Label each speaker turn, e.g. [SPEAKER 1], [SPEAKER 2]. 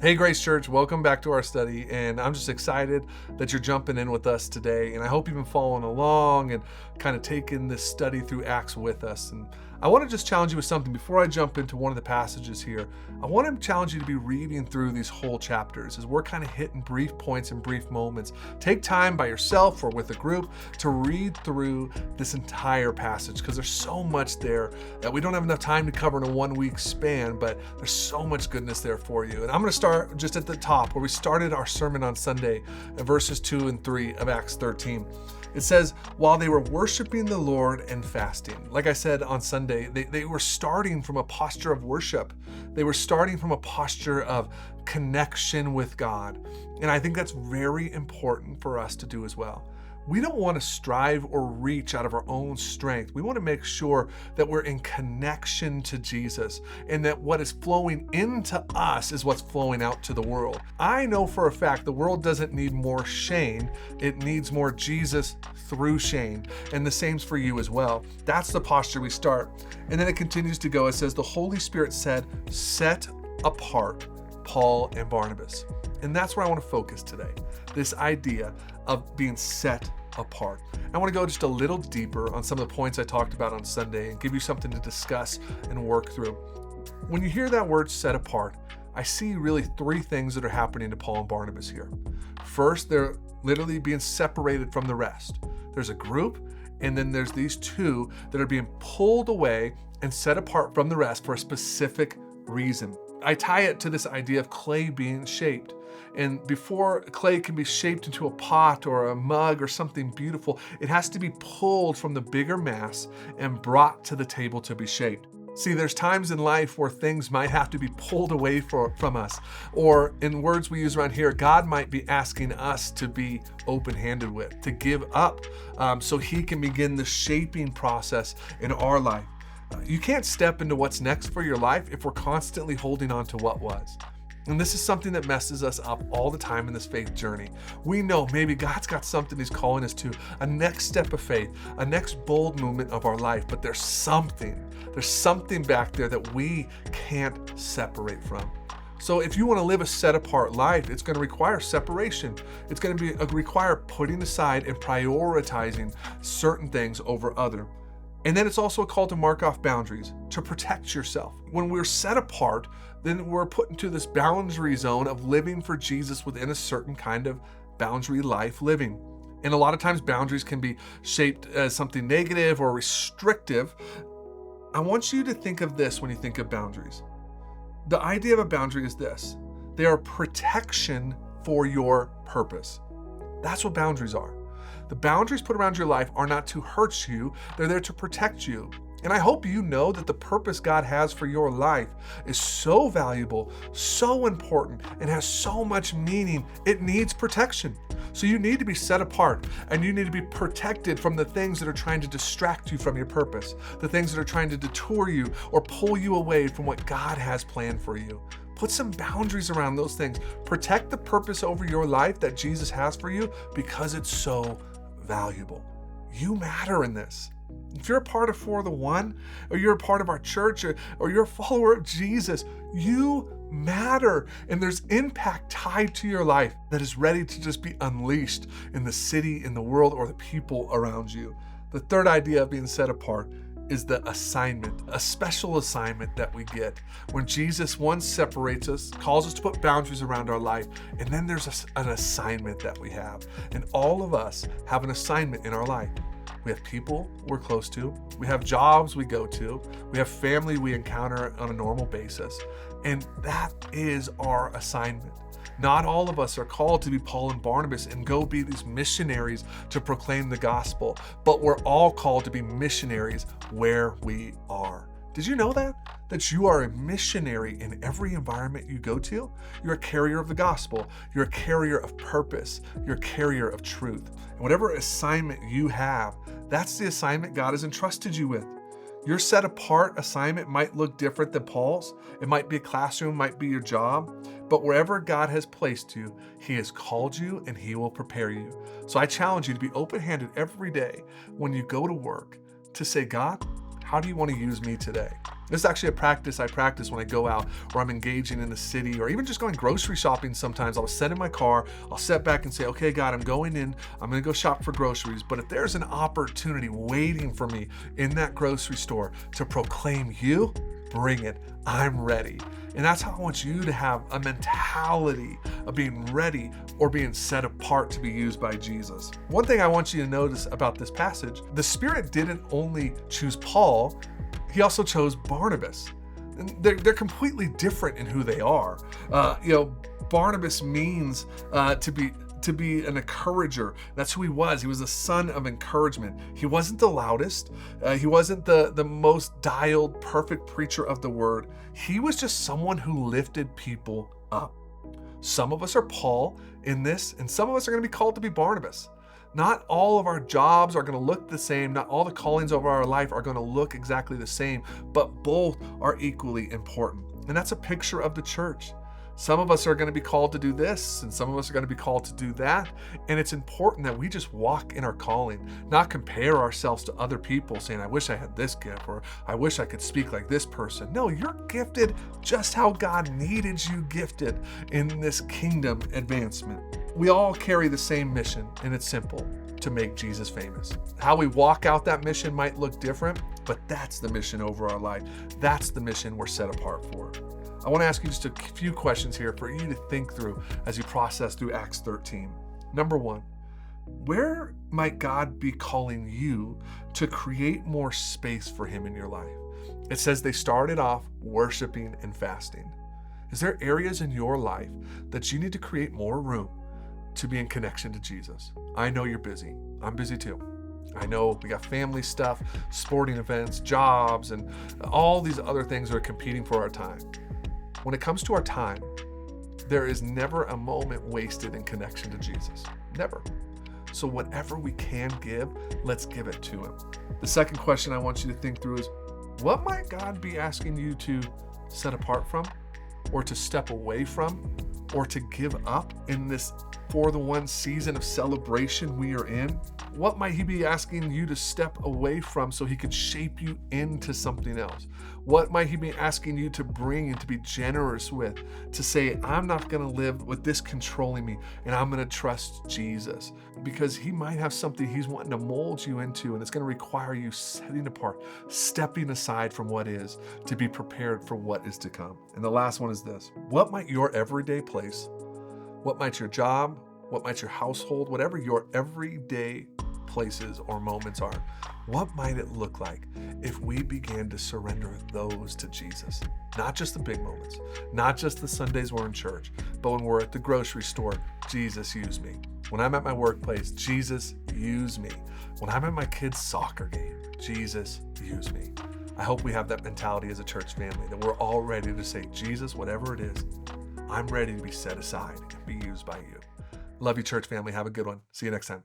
[SPEAKER 1] Hey, Grace Church, welcome back to our study, and I'm just excited that you're jumping in with us today, and I hope you've been following along and kind of taking this study through Acts with us. And I want to just challenge you with something before I jump into one of the passages here. I want to challenge you to be reading through these whole chapters as we're kind of hitting brief points and brief moments. Take time by yourself or with a group to read through this entire passage, because there's so much there that we don't have enough time to cover in a 1 week span, but there's so much goodness there for you. And I'm going to start just at the top where we started our sermon on Sunday, at verses 2 and 3 of Acts 13. It says, while they were worshiping the Lord and fasting. Like I said on Sunday, they were starting from a posture of worship. They were starting from a posture of connection with God. And I think that's very important for us to do as well. We don't want to strive or reach out of our own strength. We want to make sure that we're in connection to Jesus and that what is flowing into us is what's flowing out to the world. I know for a fact the world doesn't need more Shane. It needs more Jesus through Shane. And the same's for you as well. That's the posture we start. And then it continues to go. It says, the Holy Spirit said, set apart Paul and Barnabas. And that's where I want to focus today. This idea of being set apart. I want to go just a little deeper on some of the points I talked about on Sunday and give you something to discuss and work through. When you hear that word set apart, I see really three things that are happening to Paul and Barnabas here. First, they're literally being separated from the rest. There's a group, and then there's these two that are being pulled away and set apart from the rest for a specific reason. I tie it to this idea of clay being shaped. And before clay can be shaped into a pot or a mug or something beautiful, it has to be pulled from the bigger mass and brought to the table to be shaped. See, there's times in life where things might have to be pulled away from us. Or in words we use around here, God might be asking us to be open-handed with, to give up so he can begin the shaping process in our life. You can't step into what's next for your life if we're constantly holding on to what was. And this is something that messes us up all the time in this faith journey. We know maybe God's got something he's calling us to, a next step of faith, a next bold movement of our life, but there's something back there that we can't separate from. So if you want to live a set apart life, it's going to require separation. It's going to require putting aside and prioritizing certain things over other. And then it's also a call to mark off boundaries, to protect yourself. When we're set apart, then we're put into this boundary zone of living for Jesus within a certain kind of boundary life living. And a lot of times boundaries can be shaped as something negative or restrictive. I want you to think of this when you think of boundaries. The idea of a boundary is this: they are protection for your purpose. That's what boundaries are. The boundaries put around your life are not to hurt you, they're there to protect you. And I hope you know that the purpose God has for your life is so valuable, so important, and has so much meaning, it needs protection. So you need to be set apart, and you need to be protected from the things that are trying to distract you from your purpose, the things that are trying to detour you or pull you away from what God has planned for you. Put some boundaries around those things. Protect the purpose over your life that Jesus has for you, because it's so valuable. You matter in this. If you're a part of For the One, or you're a part of our church, or you're a follower of Jesus, you matter. And there's impact tied to your life that is ready to just be unleashed in the city, in the world, or the people around you. The third idea of being set apart is the assignment, a special assignment that we get when Jesus once separates us, calls us to put boundaries around our life, and then there's an assignment that we have. And all of us have an assignment in our life. We have people we're close to, we have jobs we go to, we have family we encounter on a normal basis, and that is our assignment. Not all of us are called to be Paul and Barnabas and go be these missionaries to proclaim the gospel, but we're all called to be missionaries where we are. Did you know that? That you are a missionary in every environment you go to? You're a carrier of the gospel. You're a carrier of purpose. You're a carrier of truth. And whatever assignment you have, that's the assignment God has entrusted you with. Your set apart assignment might look different than Paul's. It might be a classroom, might be your job, but wherever God has placed you, he has called you and he will prepare you. So I challenge you to be open-handed every day when you go to work to say, God, how do you want to use me today? This is actually a practice I practice when I go out or I'm engaging in the city or even just going grocery shopping sometimes. I'll sit in my car, I'll sit back and say, okay, God, I'm going in, I'm going to go shop for groceries. But if there's an opportunity waiting for me in that grocery store to proclaim you, bring it. I'm ready. And that's how I want you to have a mentality of being ready or being set apart to be used by Jesus. One thing I want you to notice about this passage, the Spirit didn't only choose Paul, he also chose Barnabas. And they're completely different in who they are. Barnabas means to be an encourager. That's who he was. He was a son of encouragement. He wasn't the loudest. He wasn't the most dialed, perfect preacher of the word. He was just someone who lifted people up. Some of us are Paul in this, and some of us are going to be called to be Barnabas. Not all of our jobs are going to look the same. Not all the callings of our life are going to look exactly the same, but both are equally important. And that's a picture of the church. Some of us are going to be called to do this, and some of us are going to be called to do that. And it's important that we just walk in our calling, not compare ourselves to other people saying, I wish I had this gift, or I wish I could speak like this person. No, you're gifted just how God needed you gifted in this kingdom advancement. We all carry the same mission, and it's simple: to make Jesus famous. How we walk out that mission might look different, but that's the mission over our life. That's the mission we're set apart for. I want to ask you just a few questions here for you to think through as you process through Acts 13. Number one, where might God be calling you to create more space for him in your life? It says they started off worshiping and fasting. Is there areas in your life that you need to create more room to be in connection to Jesus? I know you're busy. I'm busy too. I know we got family stuff, sporting events, jobs, and all these other things that are competing for our time. When it comes to our time, there is never a moment wasted in connection to Jesus. Never. So whatever we can give, let's give it to him. The second question I want you to think through is, what might God be asking you to set apart from, or to step away from, or to give up in this for the one season of celebration we are in? What might he be asking you to step away from so he could shape you into something else? What might he be asking you to bring and to be generous with, to say, I'm not going to live with this controlling me, and I'm going to trust Jesus? Because he might have something he's wanting to mold you into, and it's going to require you setting apart, stepping aside from what is, to be prepared for what is to come. And the last one is this: what might your everyday place, what might your job, what might your household, whatever your everyday places or moments are, what might it look like if we began to surrender those to Jesus? Not just the big moments, not just the Sundays we're in church, but when we're at the grocery store, Jesus, use me. When I'm at my workplace, Jesus, use me. When I'm at my kids' soccer game, Jesus, use me. I hope we have that mentality as a church family, that we're all ready to say, Jesus, whatever it is, I'm ready to be set aside and be used by you. Love you, church family. Have a good one. See you next time.